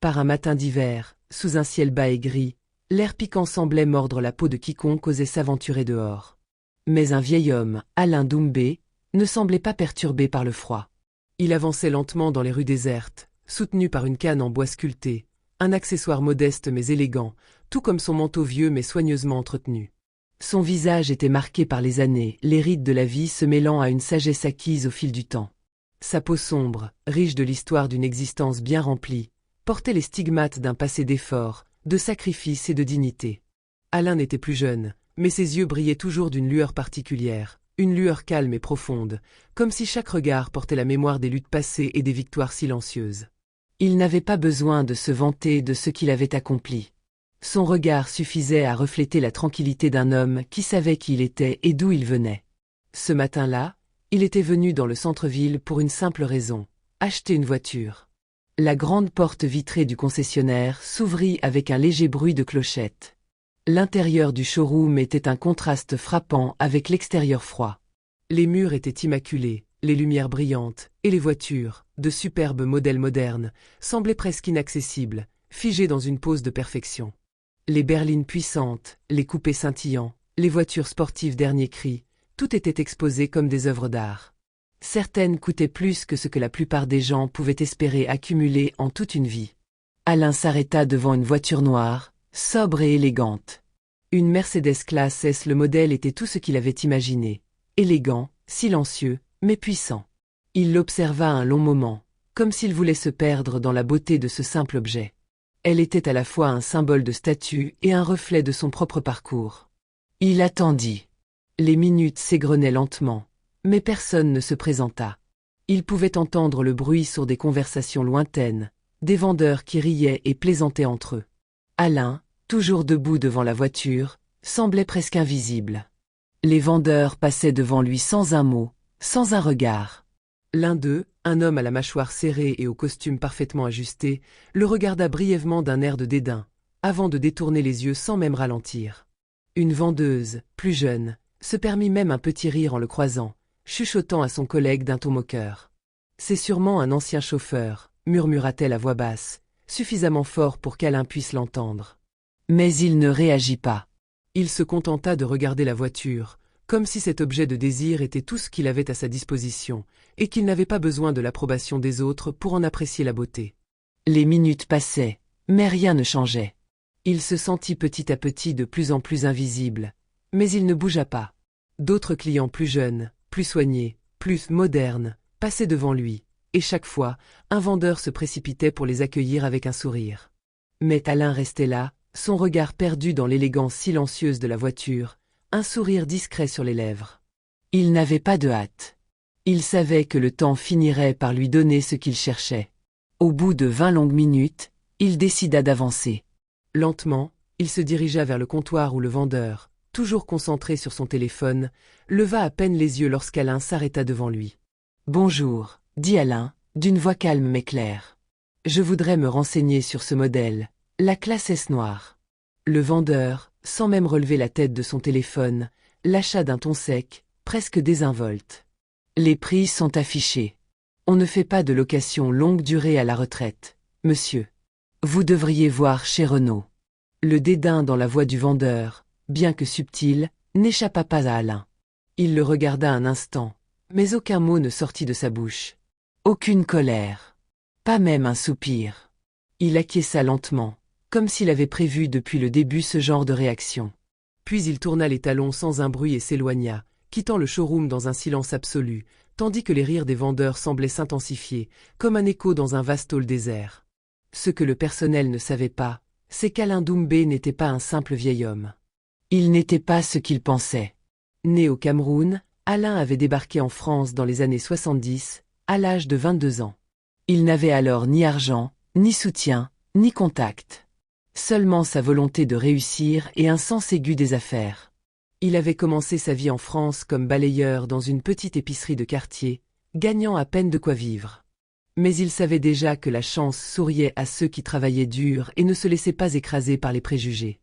Par un matin d'hiver, sous un ciel bas et gris, l'air piquant semblait mordre la peau de quiconque osait s'aventurer dehors. Mais un vieil homme, Alain Doumbé, ne semblait pas perturbé par le froid. Il avançait lentement dans les rues désertes, soutenu par une canne en bois sculpté, un accessoire modeste mais élégant, tout comme son manteau vieux mais soigneusement entretenu. Son visage était marqué par les années, les rides de la vie se mêlant à une sagesse acquise au fil du temps. Sa peau sombre, riche de l'histoire d'une existence bien remplie, portait les stigmates d'un passé d'effort, de sacrifice et de dignité. Alain n'était plus jeune, mais ses yeux brillaient toujours d'une lueur particulière, une lueur calme et profonde, comme si chaque regard portait la mémoire des luttes passées et des victoires silencieuses. Il n'avait pas besoin de se vanter de ce qu'il avait accompli. Son regard suffisait à refléter la tranquillité d'un homme qui savait qui il était et d'où il venait. Ce matin-là, il était venu dans le centre-ville pour une simple raison, acheter une voiture. La grande porte vitrée du concessionnaire s'ouvrit avec un léger bruit de clochette. L'intérieur du showroom était un contraste frappant avec l'extérieur froid. Les murs étaient immaculés, les lumières brillantes, et les voitures, de superbes modèles modernes, semblaient presque inaccessibles, figées dans une pose de perfection. Les berlines puissantes, les coupés scintillants, les voitures sportives dernier cri, tout était exposé comme des œuvres d'art. Certaines coûtaient plus que ce que la plupart des gens pouvaient espérer accumuler en toute une vie. Alain s'arrêta devant une voiture noire, sobre et élégante. Une Mercedes Classe S. Le modèle était tout ce qu'il avait imaginé. Élégant, silencieux, mais puissant. Il l'observa un long moment, comme s'il voulait se perdre dans la beauté de ce simple objet. Elle était à la fois un symbole de statut et un reflet de son propre parcours. Il attendit. Les minutes s'égrenaient lentement, mais personne ne se présenta. Il pouvait entendre le bruit sourd des conversations lointaines, des vendeurs qui riaient et plaisantaient entre eux. Alain, toujours debout devant la voiture, semblait presque invisible. Les vendeurs passaient devant lui sans un mot, sans un regard. L'un d'eux, un homme à la mâchoire serrée et au costume parfaitement ajusté, le regarda brièvement d'un air de dédain, avant de détourner les yeux sans même ralentir. Une vendeuse, plus jeune, se permit même un petit rire en le croisant, chuchotant à son collègue d'un ton moqueur. « C'est sûrement un ancien chauffeur », murmura-t-elle à voix basse, suffisamment fort pour qu'Alain puisse l'entendre. Mais il ne réagit pas. Il se contenta de regarder la voiture, comme si cet objet de désir était tout ce qu'il avait à sa disposition, et qu'il n'avait pas besoin de l'approbation des autres pour en apprécier la beauté. Les minutes passaient, mais rien ne changeait. Il se sentit petit à petit de plus en plus invisible, mais il ne bougea pas. D'autres clients plus jeunes, plus soignés, plus modernes, passaient devant lui, et chaque fois, un vendeur se précipitait pour les accueillir avec un sourire. Mais Alain restait là, son regard perdu dans l'élégance silencieuse de la voiture, un sourire discret sur les lèvres. Il n'avait pas de hâte. Il savait que le temps finirait par lui donner ce qu'il cherchait. Au bout de 20 longues minutes, il décida d'avancer. Lentement, il se dirigea vers le comptoir où le vendeur, toujours concentré sur son téléphone, leva à peine les yeux lorsqu'Alain s'arrêta devant lui. « Bonjour », dit Alain, d'une voix calme mais claire. « Je voudrais me renseigner sur ce modèle, la classe S noire. » Le vendeur, sans même relever la tête de son téléphone, lâcha d'un ton sec, presque désinvolte. « Les prix sont affichés. On ne fait pas de location longue durée à la retraite, monsieur. Vous devriez voir chez Renault. » Le dédain dans la voix du vendeur, bien que subtil, n'échappa pas à Alain. Il le regarda un instant, mais aucun mot ne sortit de sa bouche. Aucune colère. Pas même un soupir. Il acquiesça lentement, comme s'il avait prévu depuis le début ce genre de réaction. Puis il tourna les talons sans un bruit et s'éloigna, quittant le showroom dans un silence absolu, tandis que les rires des vendeurs semblaient s'intensifier, comme un écho dans un vaste hall désert. Ce que le personnel ne savait pas, c'est qu'Alain Doumbé n'était pas un simple vieil homme. Il n'était pas ce qu'il pensait. Né au Cameroun, Alain avait débarqué en France dans les années 70, à l'âge de 22 ans. Il n'avait alors ni argent, ni soutien, ni contact. Seulement sa volonté de réussir et un sens aigu des affaires. Il avait commencé sa vie en France comme balayeur dans une petite épicerie de quartier, gagnant à peine de quoi vivre. Mais il savait déjà que la chance souriait à ceux qui travaillaient dur et ne se laissaient pas écraser par les préjugés.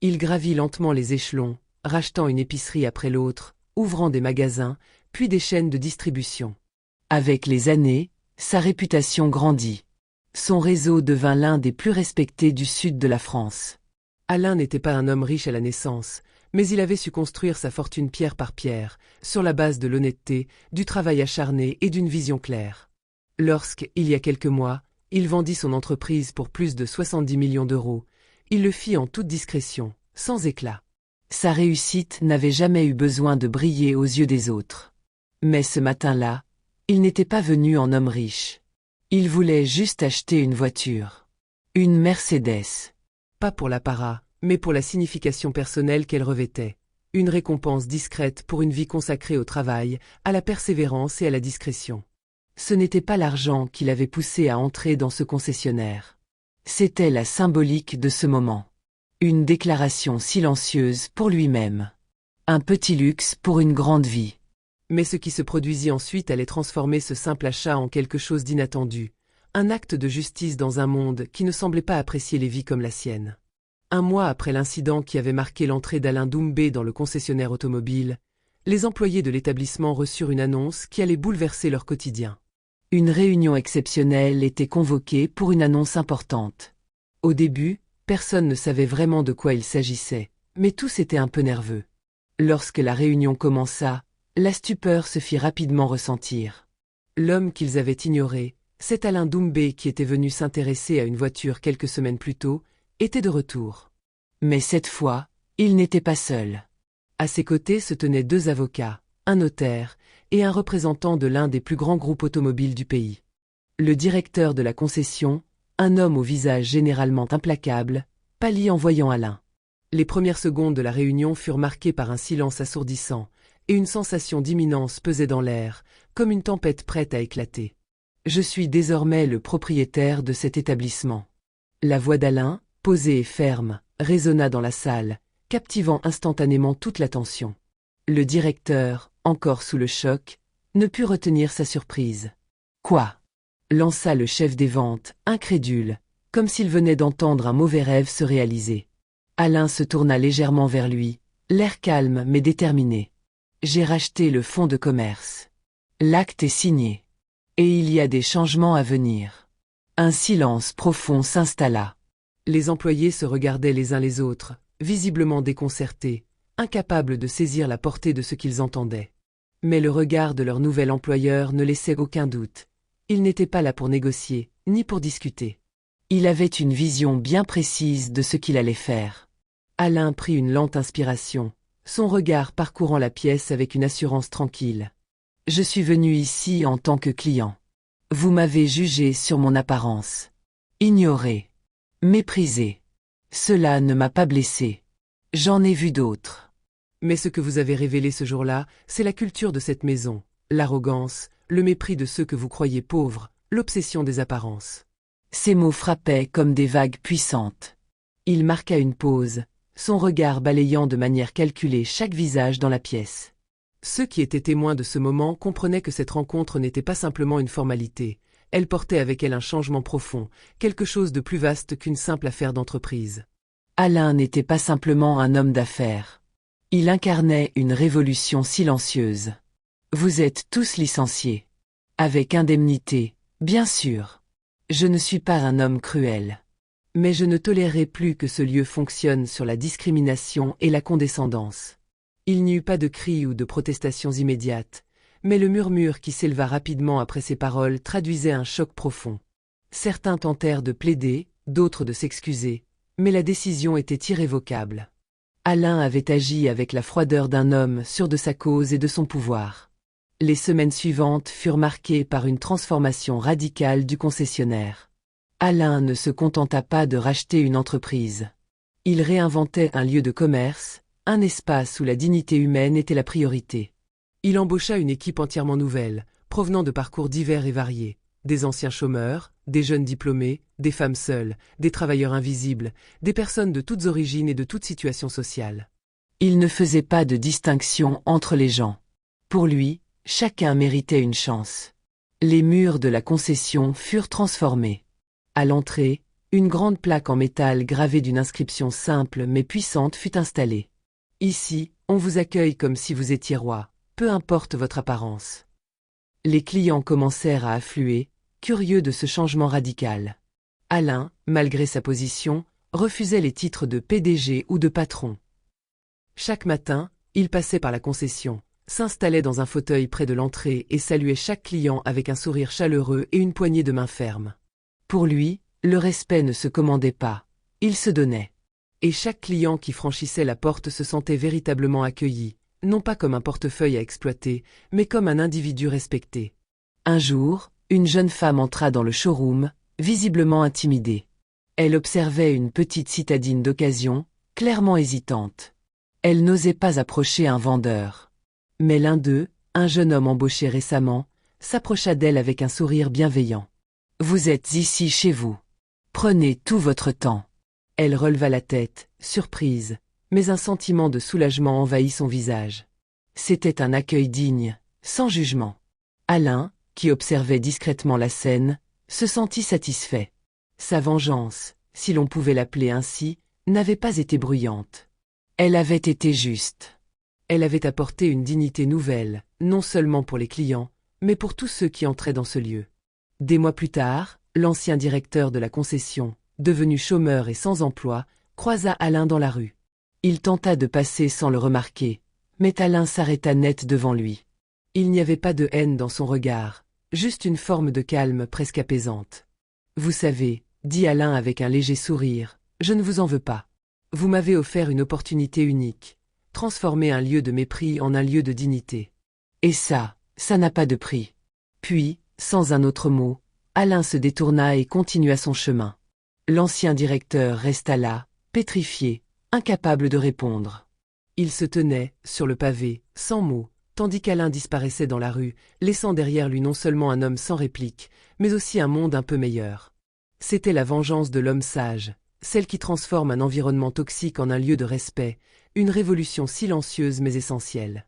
Il gravit lentement les échelons, rachetant une épicerie après l'autre, ouvrant des magasins, puis des chaînes de distribution. Avec les années, sa réputation grandit. Son réseau devint l'un des plus respectés du sud de la France. Alain n'était pas un homme riche à la naissance, mais il avait su construire sa fortune pierre par pierre, sur la base de l'honnêteté, du travail acharné et d'une vision claire. Lorsque, il y a quelques mois, il vendit son entreprise pour plus de 70 millions d'euros, il le fit en toute discrétion, sans éclat. Sa réussite n'avait jamais eu besoin de briller aux yeux des autres. Mais ce matin-là, il n'était pas venu en homme riche. Il voulait juste acheter une voiture. Une Mercedes. Pas pour l'apparat, mais pour la signification personnelle qu'elle revêtait. Une récompense discrète pour une vie consacrée au travail, à la persévérance et à la discrétion. Ce n'était pas l'argent qui l'avait poussé à entrer dans ce concessionnaire. C'était la symbolique de ce moment. Une déclaration silencieuse pour lui-même. Un petit luxe pour une grande vie. Mais ce qui se produisit ensuite allait transformer ce simple achat en quelque chose d'inattendu. Un acte de justice dans un monde qui ne semblait pas apprécier les vies comme la sienne. Un mois après l'incident qui avait marqué l'entrée d'Alain Doumbé dans le concessionnaire automobile, les employés de l'établissement reçurent une annonce qui allait bouleverser leur quotidien. Une réunion exceptionnelle était convoquée pour une annonce importante. Au début, personne ne savait vraiment de quoi il s'agissait, mais tous étaient un peu nerveux. Lorsque la réunion commença, la stupeur se fit rapidement ressentir. L'homme qu'ils avaient ignoré, cet Alain Doumbé qui était venu s'intéresser à une voiture quelques semaines plus tôt, était de retour. Mais cette fois, il n'était pas seul. À ses côtés se tenaient deux avocats, un notaire et un représentant de l'un des plus grands groupes automobiles du pays. Le directeur de la concession, un homme au visage généralement implacable, pâlit en voyant Alain. Les premières secondes de la réunion furent marquées par un silence assourdissant, et une sensation d'imminence pesait dans l'air, comme une tempête prête à éclater. « Je suis désormais le propriétaire de cet établissement. » La voix d'Alain, posée et ferme, résonna dans la salle, captivant instantanément toute l'attention. Le directeur, encore sous le choc, ne put retenir sa surprise. « Quoi ?» lança le chef des ventes, incrédule, comme s'il venait d'entendre un mauvais rêve se réaliser. Alain se tourna légèrement vers lui, l'air calme mais déterminé. « J'ai racheté le fonds de commerce. L'acte est signé. Et il y a des changements à venir. » Un silence profond s'installa. Les employés se regardaient les uns les autres, visiblement déconcertés, incapables de saisir la portée de ce qu'ils entendaient. Mais le regard de leur nouvel employeur ne laissait aucun doute. Il n'était pas là pour négocier, ni pour discuter. Il avait une vision bien précise de ce qu'il allait faire. Alain prit une lente inspiration, son regard parcourant la pièce avec une assurance tranquille. « Je suis venu ici en tant que client. Vous m'avez jugé sur mon apparence. Ignoré. Méprisé. Cela ne m'a pas blessé. J'en ai vu d'autres. Mais ce que vous avez révélé ce jour-là, c'est la culture de cette maison, l'arrogance, le mépris de ceux que vous croyez pauvres, l'obsession des apparences. » Ces mots frappaient comme des vagues puissantes. Il marqua une pause, son regard balayant de manière calculée chaque visage dans la pièce. Ceux qui étaient témoins de ce moment comprenaient que cette rencontre n'était pas simplement une formalité, elle portait avec elle un changement profond, quelque chose de plus vaste qu'une simple affaire d'entreprise. Alain n'était pas simplement un homme d'affaires. Il incarnait une révolution silencieuse. Vous êtes tous licenciés. Avec indemnité, bien sûr. Je ne suis pas un homme cruel. Mais je ne tolérerai plus que ce lieu fonctionne sur la discrimination et la condescendance. Il n'y eut pas de cris ou de protestations immédiates, mais le murmure qui s'éleva rapidement après ces paroles traduisait un choc profond. Certains tentèrent de plaider, d'autres de s'excuser, mais la décision était irrévocable. Alain avait agi avec la froideur d'un homme sûr de sa cause et de son pouvoir. Les semaines suivantes furent marquées par une transformation radicale du concessionnaire. Alain ne se contenta pas de racheter une entreprise. Il réinventait un lieu de commerce, un espace où la dignité humaine était la priorité. Il embaucha une équipe entièrement nouvelle, provenant de parcours divers et variés. Des anciens chômeurs, des jeunes diplômés, des femmes seules, des travailleurs invisibles, des personnes de toutes origines et de toutes situations sociales. Il ne faisait pas de distinction entre les gens. Pour lui, chacun méritait une chance. Les murs de la concession furent transformés. À l'entrée, une grande plaque en métal gravée d'une inscription simple mais puissante fut installée. Ici, on vous accueille comme si vous étiez roi, peu importe votre apparence. Les clients commencèrent à affluer, curieux de ce changement radical. Alain, malgré sa position, refusait les titres de PDG ou de patron. Chaque matin, il passait par la concession, s'installait dans un fauteuil près de l'entrée et saluait chaque client avec un sourire chaleureux et une poignée de main ferme. Pour lui, le respect ne se commandait pas, il se donnait. Et chaque client qui franchissait la porte se sentait véritablement accueilli, non pas comme un portefeuille à exploiter, mais comme un individu respecté. Un jour, une jeune femme entra dans le showroom, visiblement intimidée. Elle observait une petite citadine d'occasion, clairement hésitante. Elle n'osait pas approcher un vendeur. Mais l'un d'eux, un jeune homme embauché récemment, s'approcha d'elle avec un sourire bienveillant. « Vous êtes ici chez vous. Prenez tout votre temps. » Elle releva la tête, surprise, mais un sentiment de soulagement envahit son visage. C'était un accueil digne, sans jugement. Alain, qui observait discrètement la scène, se sentit satisfait. Sa vengeance, si l'on pouvait l'appeler ainsi, n'avait pas été bruyante. Elle avait été juste. Elle avait apporté une dignité nouvelle, non seulement pour les clients, mais pour tous ceux qui entraient dans ce lieu. Des mois plus tard, l'ancien directeur de la concession, devenu chômeur et sans emploi, croisa Alain dans la rue. Il tenta de passer sans le remarquer, mais Alain s'arrêta net devant lui. Il n'y avait pas de haine dans son regard, juste une forme de calme presque apaisante. « Vous savez, » dit Alain avec un léger sourire, « je ne vous en veux pas. Vous m'avez offert une opportunité unique, transformer un lieu de mépris en un lieu de dignité. Et ça n'a pas de prix. » Puis, sans un autre mot, Alain se détourna et continua son chemin. L'ancien directeur resta là, pétrifié, incapable de répondre. Il se tenait, sur le pavé, sans mots, tandis qu'Alain disparaissait dans la rue, laissant derrière lui non seulement un homme sans réplique, mais aussi un monde un peu meilleur. C'était la vengeance de l'homme sage, celle qui transforme un environnement toxique en un lieu de respect, une révolution silencieuse mais essentielle.